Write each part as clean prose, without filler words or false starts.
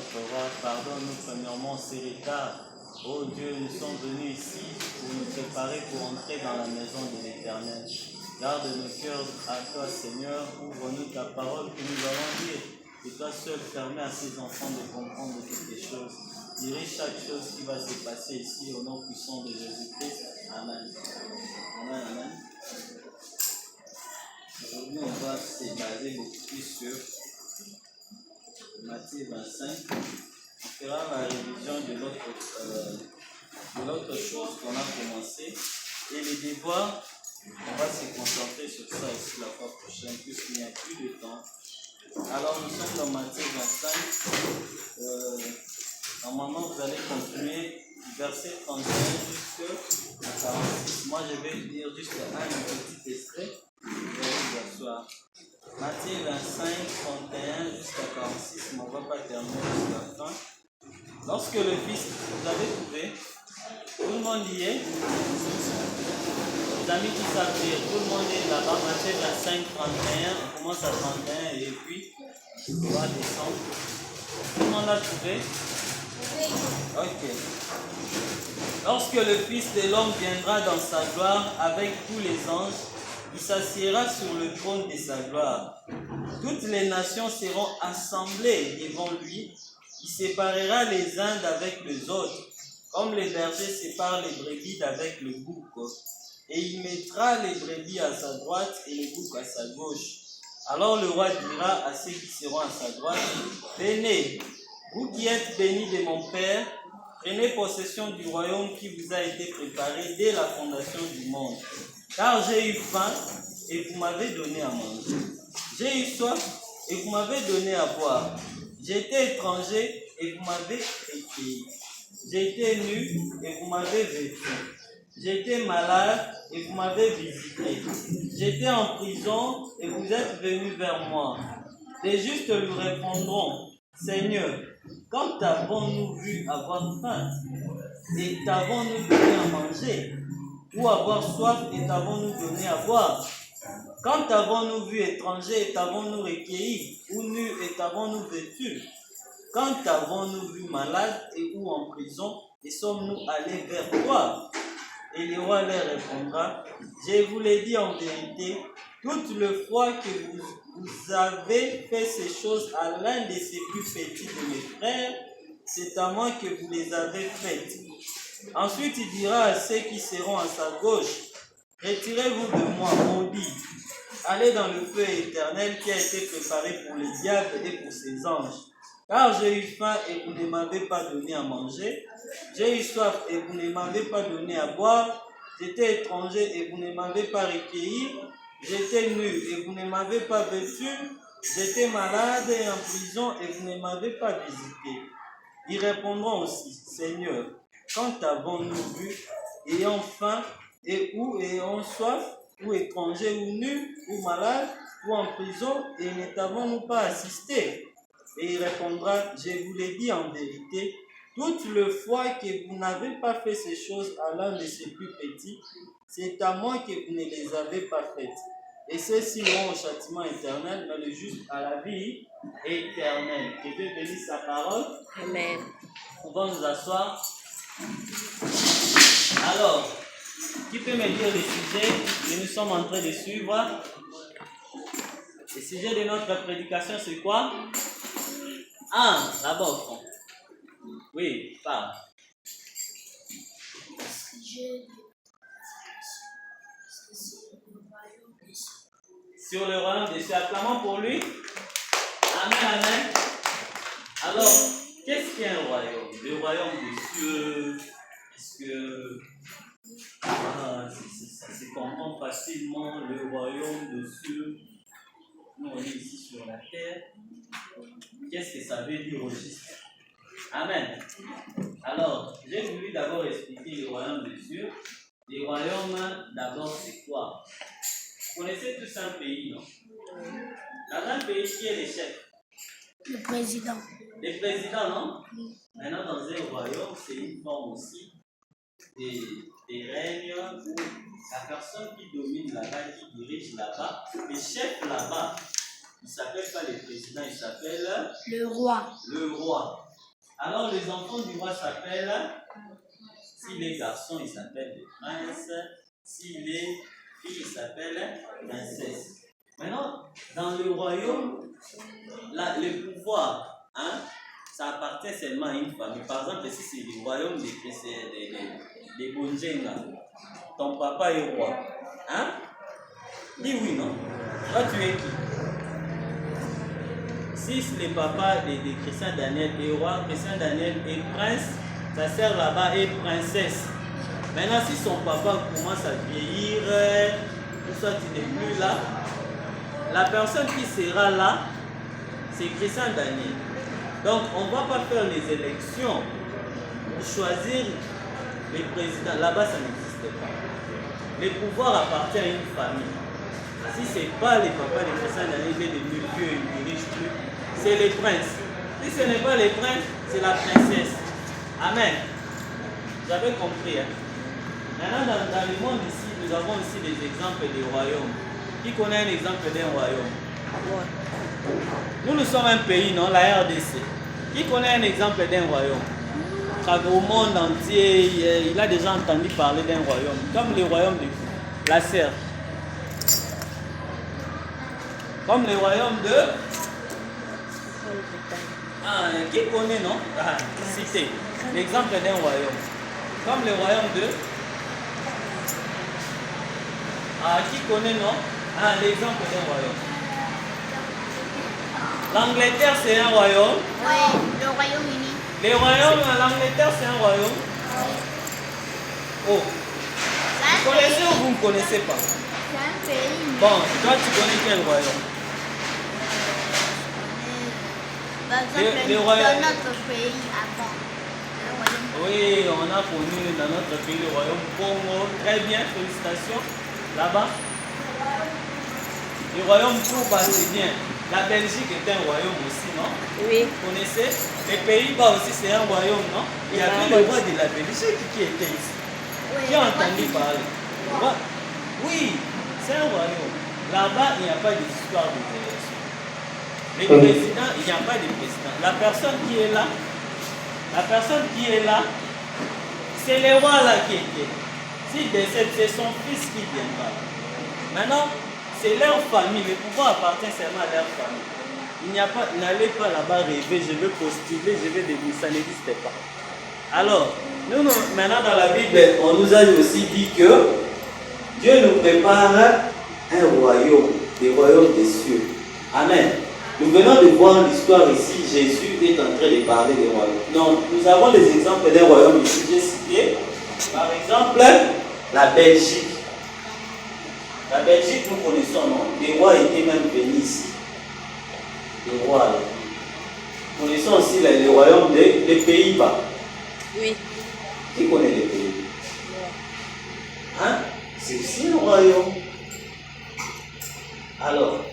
notre roi, pardonne-nous premièrement ces retards. Oh Dieu, nous sommes venus ici pour nous préparer pour entrer dans la maison de l'Éternel. Garde nos cœurs à toi, Seigneur, ouvre-nous ta parole que nous allons lire. Et toi seul permets à ces enfants de comprendre toutes les choses. Dirige chaque chose qui va se passer ici au nom puissant de Jésus-Christ. Amen. Amen, amen. Aujourd'hui, on va se baser beaucoup plus sur Matthieu 25. On fera la révision de l'autre chose qu'on a commencé. Et les devoirs, on va se concentrer sur ça aussi la fois prochaine, puisqu'il n'y a plus de temps. Alors, nous sommes dans Matthieu 25. Normalement, vous allez continuer du verset 31 jusqu'à 46. Moi, je vais lire juste un petit extrait. Vous allez vous asseoir. Matthieu 25, 31 jusqu'à 46, mais on ne va pas terminer jusqu'à la fin. Lorsque le Fils, vous avez trouvé, tout le monde y est. Les amis qui savent lire, tout le monde est là-bas. Matthieu 25, 31, on commence à 31 et puis on va descendre. Tout le monde l'a trouvé? Ok. Lorsque le Fils de l'homme viendra dans sa gloire avec tous les anges, il s'assiera sur le trône de sa gloire. Toutes les nations seront assemblées devant lui. Il séparera les uns d'avec les autres, comme les bergers séparent les brebis d'avec le bouc. Et il mettra les brebis à sa droite et les boucs à sa gauche. Alors le roi dira à ceux qui seront à sa droite, venez, vous qui êtes bénis de mon Père, prenez possession du royaume qui vous a été préparé dès la fondation du monde. Car j'ai eu faim et vous m'avez donné à manger. J'ai eu soif et vous m'avez donné à boire. J'étais étranger et vous m'avez accueilli. J'étais nu et vous m'avez vêtu. J'étais malade et vous m'avez visité. J'étais en prison et vous êtes venus vers moi. Les justes lui répondront, Seigneur, quand avons-nous vu avoir faim et t'avons-nous donné à manger? Ou avoir soif et t'avons-nous donné à boire? Quand avons-nous vu étranger et t'avons-nous recueilli? Ou nu et t'avons-nous vêtu? Quand avons-nous vu malade et ou en prison et sommes-nous allés vers toi? Et le roi leur répondra, je vous l'ai dit en vérité, toute le fois que vous avez fait ces choses à l'un de ces plus petits de mes frères, c'est à moi que vous les avez faites. Ensuite, il dira à ceux qui seront à sa gauche, retirez-vous de moi, maudits, allez dans le feu éternel qui a été préparé pour les diables et pour ses anges. Car j'ai eu faim et vous ne m'avez pas donné à manger, j'ai eu soif et vous ne m'avez pas donné à boire, j'étais étranger et vous ne m'avez pas recueilli, j'étais nu et vous ne m'avez pas vêtu, j'étais malade et en prison et vous ne m'avez pas visité. Ils répondront aussi, Seigneur, quand avons-nous vu, ayant faim et ou ayant soif, ou étranger ou nu, ou malade, ou en prison, et ne t'avons-nous pas assisté? Et il répondra, je vous l'ai dit en vérité, toute le fois que vous n'avez pas fait ces choses à l'un de ces plus petits, c'est à moi que vous ne les avez pas faites. Et ceux-ci iront au châtiment éternel, mais le juste à la vie éternelle. Que Dieu bénisse sa parole. Amen. On va nous asseoir. Alors, qui peut me dire le sujet que nous sommes en train de suivre? Le sujet de notre prédication, c'est quoi? Ah, là-bas au fond. Oui, parle. Sur le royaume des cieux. Acclamons pour lui. Amen, amen. Alors, qu'est-ce qu'est un royaume? Le royaume des cieux, est-ce que ça se comprend facilement, le royaume des cieux? Nous, on est ici sur la terre. Qu'est-ce que ça veut dire au juste? Amen. Alors, j'ai voulu d'abord expliquer le royaume des cieux. Le royaume, d'abord, c'est quoi? Vous connaissez tous un pays, non? Dans un pays, qui est le chef? Le président. Le président, non? Maintenant, dans un royaume, c'est une forme aussi des règnes où la personne qui domine là-bas, qui dirige là-bas, le chef là-bas, il ne s'appelle pas le président, il s'appelle le roi. Le roi. Alors les enfants du roi s'appellent, s'il est garçon, il s'appelle des princes, s'il est fille, il s'appelle princesse. Maintenant, dans le royaume, le pouvoir, hein, ça appartient seulement à une famille. Par exemple, ici c'est le royaume des Bonjenga. Ton papa est roi. Hein? Dis oui, non? Toi, tu es qui? Si le papa de Christian Daniel est roi, Christian Daniel est prince, sa sœur là-bas est princesse. Maintenant, si son papa commence à vieillir, tout ça, tu n'es plus là, la personne qui sera là, c'est Christian Daniel. Donc, on ne va pas faire les élections pour choisir les présidents. Là-bas, ça n'existe pas. Le pouvoir appartient à une famille. Si ce n'est pas les papas de Christian Daniel, il est devenu vieux, il ne dirige plus. C'est les princes. Si ce n'est pas les princes, c'est la princesse. Amen. Vous avez compris. Hein? Maintenant, dans le monde ici, nous avons aussi des exemples des royaumes. Qui connaît un exemple d'un royaume? Nous sommes un pays, non? La RDC. Qui connaît un exemple d'un royaume? Au monde entier, il a déjà entendu parler d'un royaume. Comme le royaume de la Serre. Comme le royaume de... Ah, qui connaît, non? Ah, cité. L'exemple d'un royaume. Comme le royaume de... Ah, qui connaît, non? Ah, l'exemple d'un royaume. L'Angleterre, c'est un royaume. Oui, le Royaume-Uni. Les royaumes, l'Angleterre, c'est un royaume. Oui. Oh. Vous connaissez ou vous ne connaissez pas? C'est un pays. Bon, toi, tu connais quel royaume? Par exemple, dans notre pays avant. Le Royaume. Oui, on a connu dans notre pays le royaume Congo. Très bien, félicitations. Là-bas. Le royaume Touba, c'est bien. La Belgique est un royaume aussi, non? Oui. Vous connaissez? Les Pays-Bas aussi, c'est un royaume, non? Il y avait le roi de la Belgique qui était ici. Oui, Qui a entendu parler? Oui, c'est un royaume. Là-bas, il n'y a pas d'histoire de élection. Les présidents, il n'y a pas de président. La personne qui est là, c'est le roi là qui était. S'il décède, c'est son fils qui viendra. Maintenant, c'est leur famille, le pouvoir appartient seulement à leur famille. Il n'y a pas, n'allez pas là-bas rêver, je veux postuler, je veux devenir, ça n'existe pas. Alors, nous, maintenant dans la Bible, on nous a aussi dit que Dieu nous prépare un royaume, des royaumes des cieux. Amen. Nous venons de voir l'histoire ici, Jésus est en train de parler des royaumes. Donc, nous avons des exemples des royaumes ici, j'ai cité. Par exemple, la Belgique. La Belgique, nous connaissons, non? Les rois étaient même venus ici. Les rois, là. Nous connaissons aussi les royaumes des Pays-Bas. Oui. Qui connaît les Pays-Bas? Hein? C'est aussi un royaume. Alors,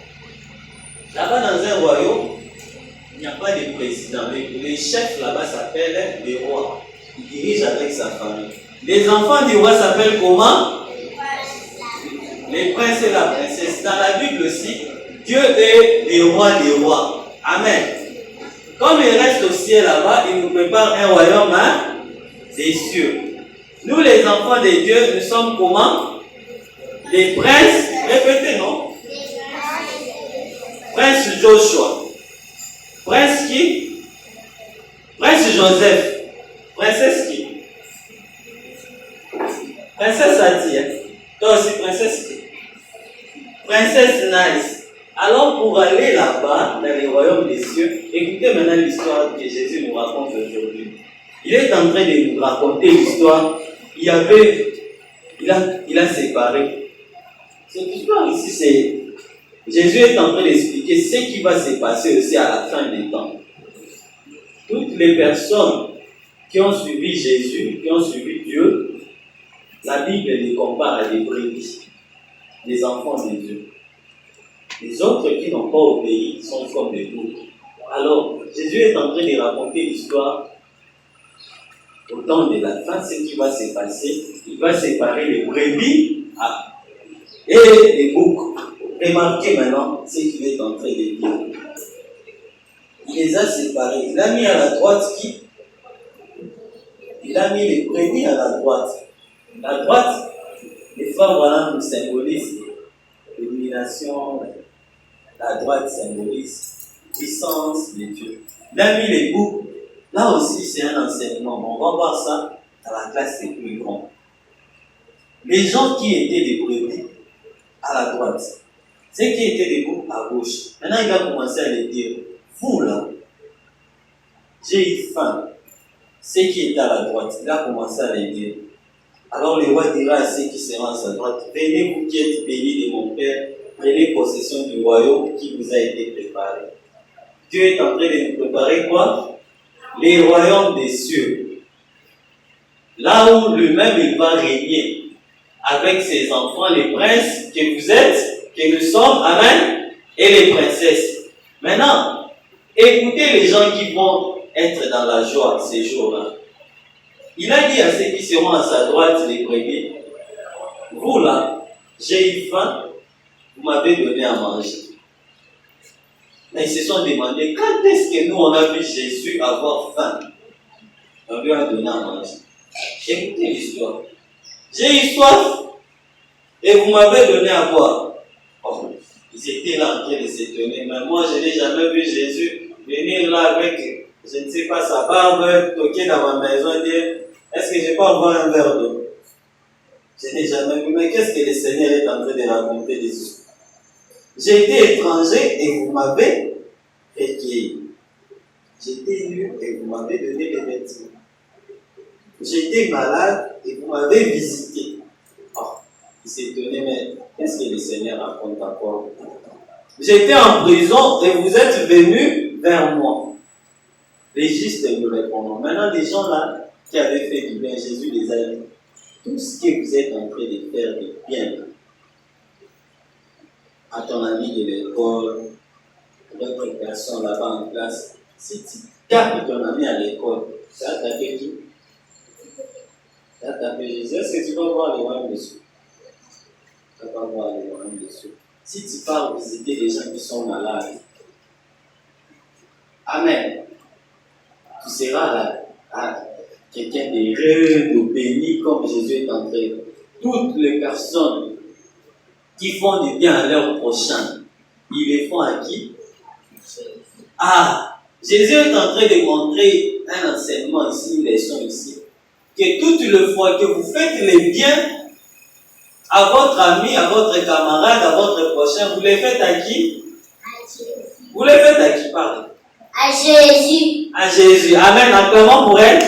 là-bas dans un royaume, il n'y a pas de président. Les chefs là-bas s'appellent les rois. Ils dirigent avec sa famille. Les enfants du roi s'appellent comment? Les princes et la princesse. Dans la Bible aussi, Dieu est le roi des rois. Amen. Comme il reste au ciel là-bas, il nous prépare un royaume des cieux. Nous les enfants de Dieu, nous sommes comment? Les princes. Répétez, non? Prince Joshua. Prince qui? Prince Joseph. Princesse qui? Princesse Adi. Toi aussi, princesse qui? Princesse Nice. Alors pour aller là-bas, dans les royaumes des cieux, écoutez maintenant l'histoire que Jésus nous raconte aujourd'hui. Il est en train de nous raconter l'histoire. Il a séparé. Cette histoire ici, c'est Jésus est en train d'expliquer ce qui va se passer aussi à la fin des temps. Toutes les personnes qui ont suivi Jésus, qui ont suivi Dieu, la Bible les compare à des brebis, des enfants de Dieu. Les autres qui n'ont pas obéi sont comme des boucs. Alors, Jésus est en train de raconter l'histoire. Au temps de la fin, ce qui va se passer, il va séparer les brebis et les boucs. Remarquez maintenant ce qu'il est en train de dire. Il les a séparés. Il a mis à la droite qui? Il a mis les brebis à la droite. La droite, les frères voilà nous symbolise l'illumination. La droite symbolise puissance de Dieu. Il a mis les boucs. Là aussi, c'est un enseignement. On va voir ça dans la classe des plus grands. Les gens qui étaient des brebis à la droite, ceux qui étaient des boucs à gauche. Maintenant, il a commencé à les dire, vous là, j'ai eu faim. Ceux qui étaient à la droite, il a commencé à les dire. Alors le roi dira à ceux qui seront à sa droite, venez vous qui êtes bénis de mon Père, prenez possession du royaume qui vous a été préparé. Dieu est en train de nous préparer quoi? Les royaumes des cieux. Là où lui-même il va régner avec ses enfants, les princes que vous êtes, que nous sommes, amen, et les princesses. Maintenant, écoutez les gens qui vont être dans la joie ces jours-là. Il a dit à ceux qui seront à sa droite, les brebis, vous là, j'ai eu faim, vous m'avez donné à manger. Mais ils se sont demandé, quand est-ce que nous on a vu Jésus avoir faim? On lui a donné à manger. Écoutez l'histoire. J'ai eu soif et vous m'avez donné à boire. Oh, ils étaient là en train de s'étonner. Mais moi, je n'ai jamais vu Jésus venir là avec, je ne sais pas, sa barbe, toquer dans ma maison et dire, est-ce que je peux avoir un verre d'eau? Je n'ai jamais vu. Mais qu'est-ce que le Seigneur est en train de raconter des histoires? J'ai été étranger et vous m'avez recueilli. J'étais nu et vous m'avez donné des vêtements. J'étais malade et vous m'avez visité. Oh, il s'est étonné, mais qu'est-ce que le Seigneur raconte encore? J'étais en prison et vous êtes venus vers moi. Les justes nous répondent. Maintenant, les gens là qui avaient fait du bien, Jésus les a dit, tout ce que vous êtes en train de faire de bien, à ton ami de l'école, d'autres personnes là-bas en classe, si tu tapes ton ami à l'école, ça va taper qui? Ça va taper Jésus. Est-ce que tu vas voir les royaumes dessus? Tu ne vas pas voir les royaumes dessus. Si tu pars visiter les gens qui sont malades, amen, tu seras là, quelqu'un d'heureux, de béni, comme Jésus est en train. Toutes les personnes qui font du bien à leur prochain, ils les font à qui? Ah, Jésus est en train de montrer un enseignement ici, une leçon ici, que toutes les fois que vous faites les biens à votre ami, à votre camarade, à votre prochain, vous les faites à qui? Vous les faites à qui, pardon? À Jésus. À Jésus. Amen. Acclamons pour elle.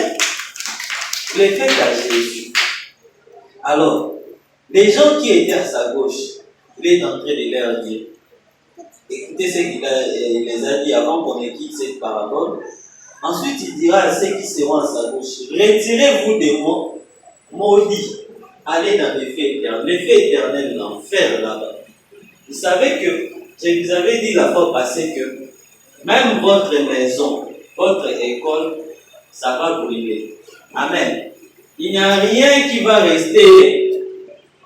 Vous les faites à Jésus. Alors, les gens qui étaient à sa gauche, il est en train de leur dire, écoutez ce qu'il les a dit avant qu'on ait quitté cette parabole. Ensuite, il dira à ceux qui seront à sa gauche, retirez-vous de moi, maudits, allez dans les feux éternels. Les feux éternels, l'enfer là-bas. Vous savez que, je vous avais dit la fois passée que, même votre maison, votre école, ça va brûler. Amen. Il n'y a rien qui va rester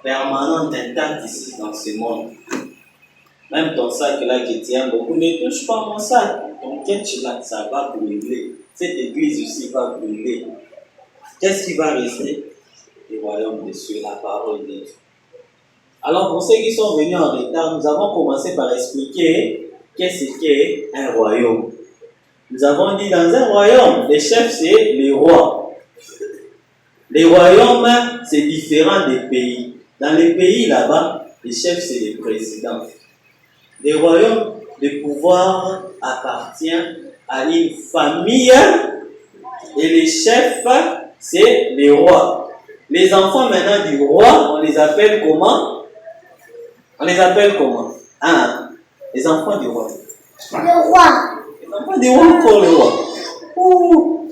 permanent, intact ici dans ce monde. Même ton sac là qui tient beaucoup, ne touche pas mon sac. Ton ketch là, ça va brûler. Cette église aussi va brûler. Qu'est-ce qui va rester? Le royaume des cieux, la parole de Dieu. Alors pour ceux qui sont venus en retard, nous avons commencé par expliquer qu'est-ce qu'est un royaume. Nous avons dit dans un royaume, les chefs c'est les rois. Les royaumes, c'est différent des pays. Dans les pays là-bas, les chefs c'est les présidents. Les royaumes, le pouvoir appartient à une famille et les chefs, c'est les rois. Les enfants maintenant du roi, on les appelle comment? On les appelle comment? Ah, les enfants du roi. Le roi. Les enfants du roi, encore le roi. Ouh.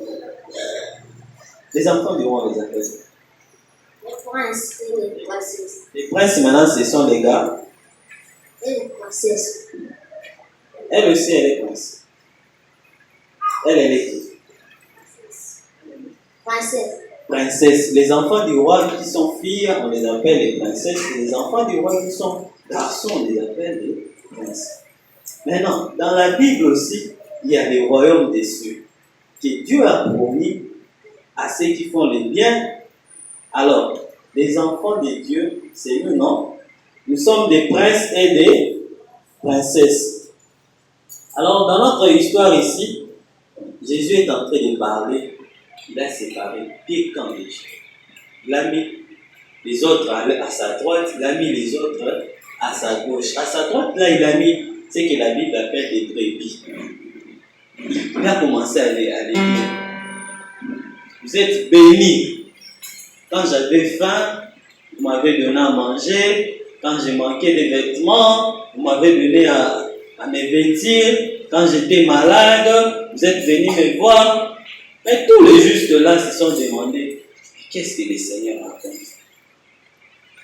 Les enfants du roi, on les appelle. Les princes et les princesses. Les princes maintenant, ce sont les gars. Et les princesses. Elle aussi, elle est prince. Elle est qui? Princesse. Princesse. Les enfants du roi qui sont filles, on les appelle les princesses. Et les enfants du roi qui sont garçons, on les appelle les princes. Maintenant, dans la Bible aussi, il y a les royaumes des cieux que Dieu a promis à ceux qui font le bien. Alors, les enfants de Dieu, c'est nous, non? Nous sommes des princes et des princesses. Alors, dans notre histoire ici, Jésus est en train de parler. Il a séparé des camps de Dieu. Il a mis les autres à sa droite, il a mis les autres à sa gauche. À sa droite, là, il a mis ce que la Bible appelle des brebis. Il a commencé à les dire. Vous êtes bénis. Quand j'avais faim, vous m'avez donné à manger. Quand j'ai manqué de vêtements, vous m'avez donné à me vêtir. Quand j'étais malade, vous êtes venus me voir. Mais tous les justes là se sont demandé, qu'est-ce que le Seigneur raconte?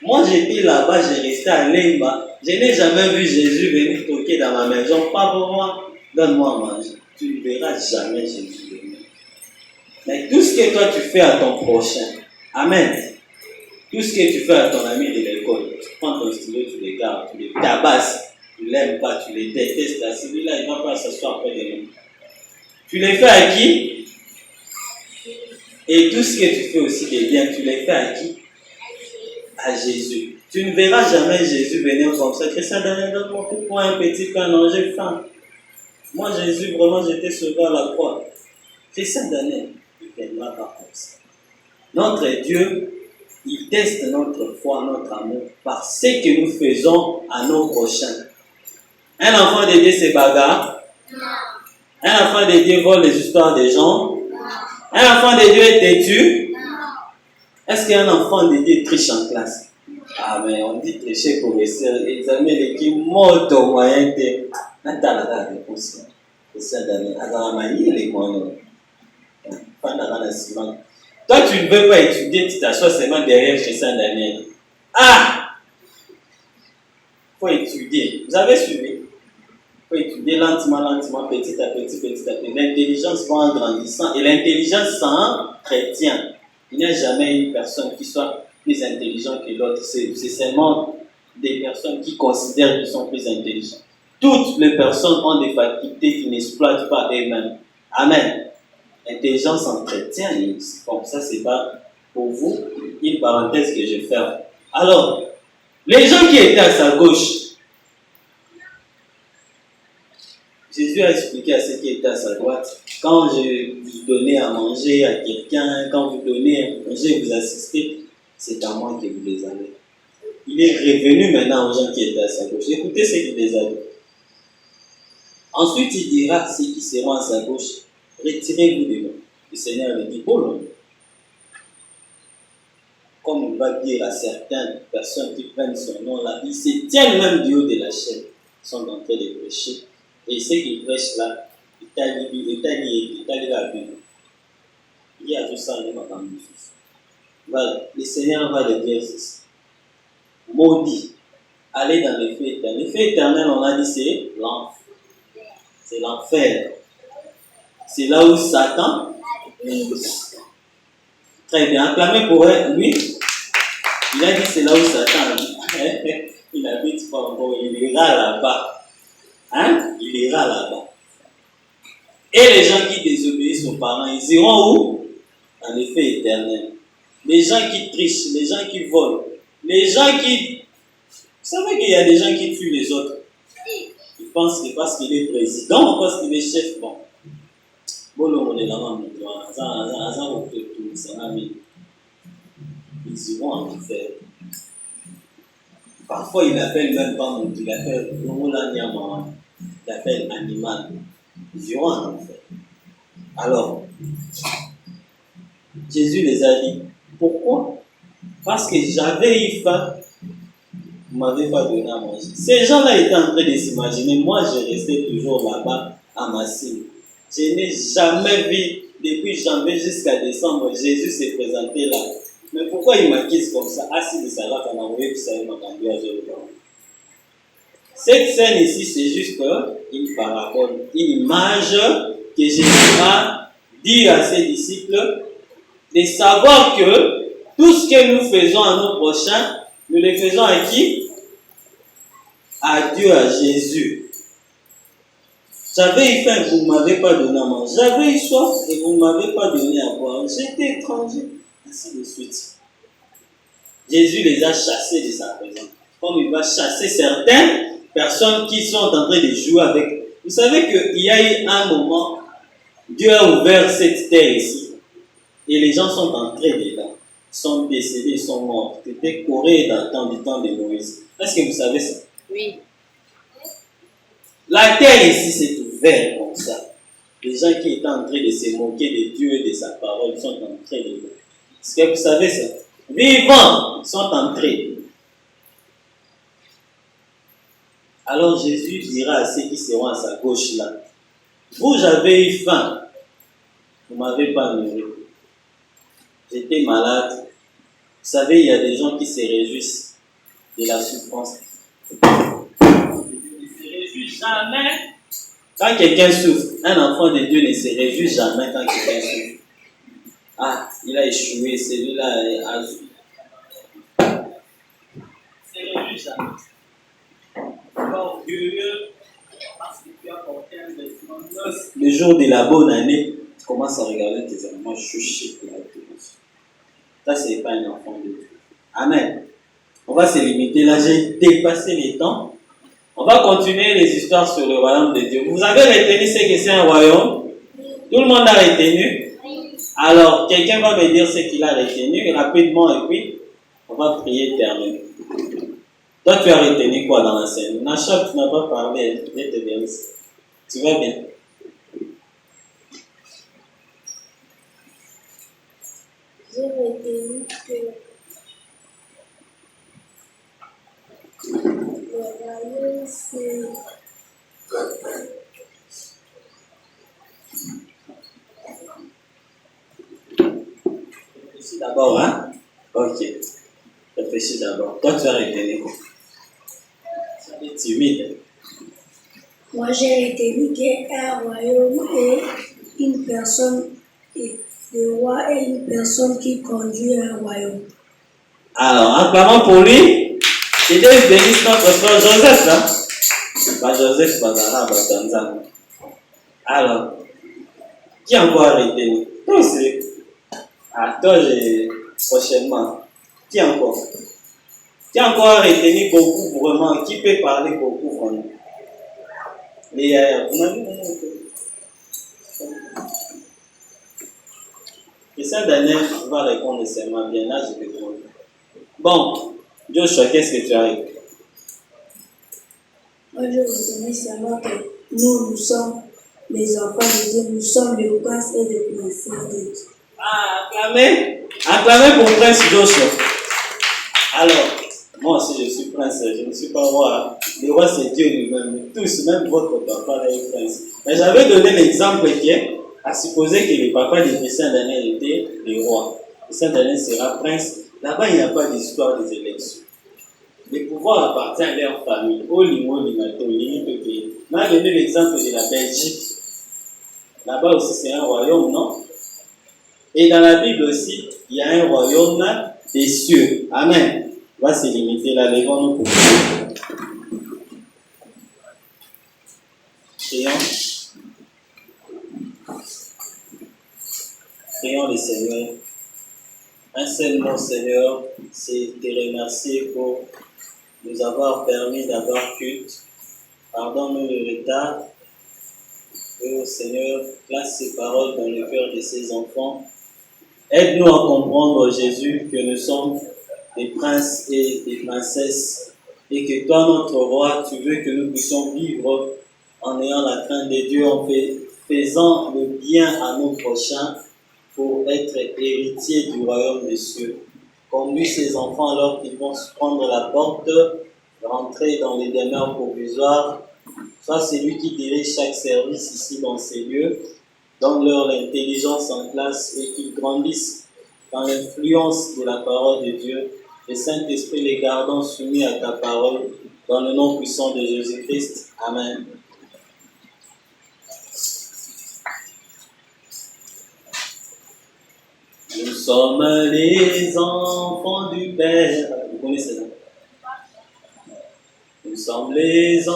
Moi, j'étais là-bas, j'ai resté à Lemba. Je n'ai jamais vu Jésus venir toquer dans ma maison. Pas pour moi, donne-moi à manger. Tu ne verras jamais Jésus venir. Mais tout ce que toi tu fais à ton prochain, amen. Tout ce que tu fais à ton ami de l'école, tu prends ton stylo, tu le gardes, tu le tabasses, tu l'aimes pas, tu le détestes. Celui-là, il ne va pas s'asseoir près de nous. Tu les fais à qui? Et tout ce que tu fais aussi de bien, tu les fais à qui? À Jésus. Tu ne verras jamais Jésus venir comme ça. Christian Daniel, donne-moi pour un petit pain, non, j'ai faim. Moi, Jésus, vraiment, j'étais sauvé à la croix. Christian Daniel, il ne viendra pas comme ça. Notre Dieu, il teste notre foi, notre amour par ce que nous faisons à nos prochains. Un enfant de Dieu se bagarre. Un enfant de Dieu vole les histoires des gens. Un enfant de Dieu est têtu. Est-ce qu'un enfant de Dieu triche en classe? Ah, mais on dit tricher pour examiner l'équipe mort au moyen de. Natala, réponse. C'est ça, Daniel. Alors, la manière, les moyens. Toi, tu ne veux pas étudier, tu t'assois seulement derrière chez Saint-Daniel. Ah! Il faut étudier. Vous avez suivi? Il faut étudier lentement, petit à petit. L'intelligence va en grandissant. Et l'intelligence s'entretient. Il n'y a jamais une personne qui soit plus intelligente que l'autre. C'est seulement des personnes qui considèrent qu'ils sont plus intelligents. Toutes les personnes ont des facultés qui n'exploitent pas elles-mêmes. Amen. L'intelligence s'entretient. Comme ça, c'est pas pour vous une parenthèse que je fais. Alors, les gens qui étaient à sa gauche, Jésus a expliqué à ceux qui étaient à sa droite, quand je vous donnais à manger à quelqu'un, quand vous donnez à manger, vous assistez, c'est à moi que vous les avez. Il est revenu maintenant aux gens qui étaient à sa gauche. Écoutez ce qu'il les a dit. Ensuite, il dira à ceux qui seront à sa gauche, retirez-vous de moi. Le Seigneur lui dit, bon, comme il va dire à certaines personnes qui prennent son nom là, ils se tiennent même du haut de la chaîne, ils sont en train de prêcher. Et ceux qui prêchent là, ils t'allient la Bible. Il y a tout ça, voilà, le Seigneur va le dire ceci. Maudit, allez dans le feu éternel. Le feu éternel, on a dit, c'est l'enfer. C'est l'enfer. C'est là où Satan. Très bien, acclamez pour lui. Il a dit c'est là où Satan. Il n'habite pas encore, il ira là-bas. Hein? Il ira là-bas. Et les gens qui désobéissent aux parents, ils iront où? Dans le feu éternel. Les gens qui trichent, les gens qui volent, les gens qui. Vous savez qu'il y a des gens qui tuent les autres. Ils pensent que parce qu'il est président, parce qu'il est chef, bon. Ils iront en enfer. Parfois, il appelle même pas mon, il appelle animal. Ils iront en enfer. Alors, Jésus les a dit, pourquoi? Parce que j'avais eu faim, vous ne m'avez pas donné à manger. Ces gens-là étaient en train de s'imaginer, moi je restais toujours là-bas à ma cible. Je n'ai jamais vu, depuis janvier jusqu'à décembre, Jésus s'est présenté là. Mais pourquoi il m'acquise comme ça? Ah, si, ça va qu'on a envoyé, vous savez, m'a cambié à Jésus. Cette scène ici, c'est juste une parabole, une image que Jésus a dit à ses disciples de savoir que tout ce que nous faisons à nos prochains, nous le faisons à qui? À Dieu, à Jésus. J'avais eu faim, vous ne m'avez pas donné à manger. J'avais eu soif et vous ne m'avez pas donné à boire. J'étais étranger. Ainsi de suite. Jésus les a chassés de sa présence. Comme il va chasser certaines personnes qui sont en train de jouer avec. Vous savez qu'il y a eu un moment, Dieu a ouvert cette terre ici. Et les gens sont entrés dedans. Ils sont décédés, ils sont morts. C'était Corée dans le temps de Moïse. Est-ce que vous savez ça? Oui. La terre ici s'est ouverte comme ça. Les gens qui étaient en train de se moquer de Dieu et de sa parole sont entrés dedans. Est-ce que vous savez ça? Vivants sont entrés. Alors Jésus dira à ceux qui seront à sa gauche là, vous avez eu faim, vous ne m'avez pas nourri. J'étais malade. Vous savez, il y a des gens qui se réjouissent de la souffrance. Ils ne se réjouissent jamais. Quand quelqu'un souffre, un enfant de Dieu ne se réjouit jamais quand quelqu'un souffre. Ah, il a échoué, celui-là a joué. Il ne se réjouit jamais. Orgueilleux, parce que tu as porté un vêtement neuf. Le jour de la bonne année, tu commences à regarder tes enfants. Moi, je suis chic. Ça, ce n'est pas un enfant de Dieu. Amen. On va se limiter là. J'ai dépassé les temps. On va continuer les histoires sur le royaume de Dieu. Vous avez retenu ce que c'est un royaume? Tout le monde a retenu? Alors, quelqu'un va me dire ce qu'il a retenu rapidement et puis on va prier et terminer. Toi, tu as retenu quoi dans la scène? Nacha, tu n'as pas parlé. Je te vérifie. Tu vas bien? J'ai retenu que le royaume, c'est Réfléchis d'abord, hein? Ok. Réfléchis d'abord. Toi, tu as retenu quoi? Tu es timide. Moi, j'ai retenu qu'un royaume est une personne, et le roi est une personne qui conduit un royaume. Alors, acclamons pour lui. C'est Dieu bénisse notre frère Joseph, hein? Pas Joseph Bazara, Tanzanie. Alors, qui encore a retenu? Toi aussi. Ah, toi, j'ai prochainement. Qui encore? Qui encore a retenu beaucoup vraiment? Qui peut parler beaucoup vraiment? Christian Daniel va répondre seulement bien. Là, je vais répondre. Bon, Joshua, qu'est-ce que tu as retenu? Moi, je retenu seulement que nous sommes les enfants de Dieu, nous sommes les princes et les princesses de Dieu. Ah, acclamez! Acclamez pour Prince Joshua. Alors, moi aussi je suis prince, je ne suis pas roi. Le roi c'est Dieu lui-même, tous, même votre papa est prince. Mais j'avais donné l'exemple qui est à supposer que le papa de Christian Daniel était le roi. Christian Daniel sera prince. Là-bas, il n'y a pas d'histoire des élections. Le pouvoir appartient à leur famille. On a donné l'exemple de la Belgique. Là-bas aussi, c'est un royaume, non? Et dans la Bible aussi, il y a un royaume des cieux. Amen. On va se limiter là, levons-nous pour prions. Prions le Seigneur. Un seul mot, Seigneur, c'est te remercier pour nous avoir permis d'avoir culte. Pardonne-nous le retard. Et Seigneur, place ces paroles dans le cœur de ces enfants. Aide-nous à comprendre, Jésus, que nous sommes des princes et des princesses et que toi, notre roi, tu veux que nous puissions vivre en ayant la crainte de Dieu, en faisant le bien à nos prochains pour être héritiers du royaume des cieux. Conduis ces enfants alors qu'ils vont prendre la porte, rentrer dans les demeures provisoires. Sois celui qui dirige chaque service ici dans ces lieux. Donne-leur l'intelligence en classe et qu'ils grandissent dans l'influence de la parole de Dieu. Le Saint-Esprit les gardant soumis à ta parole, dans le nom puissant de Jésus-Christ. Amen. Nous sommes les enfants du Père. Vous connaissez ça? Nous sommes les enfants.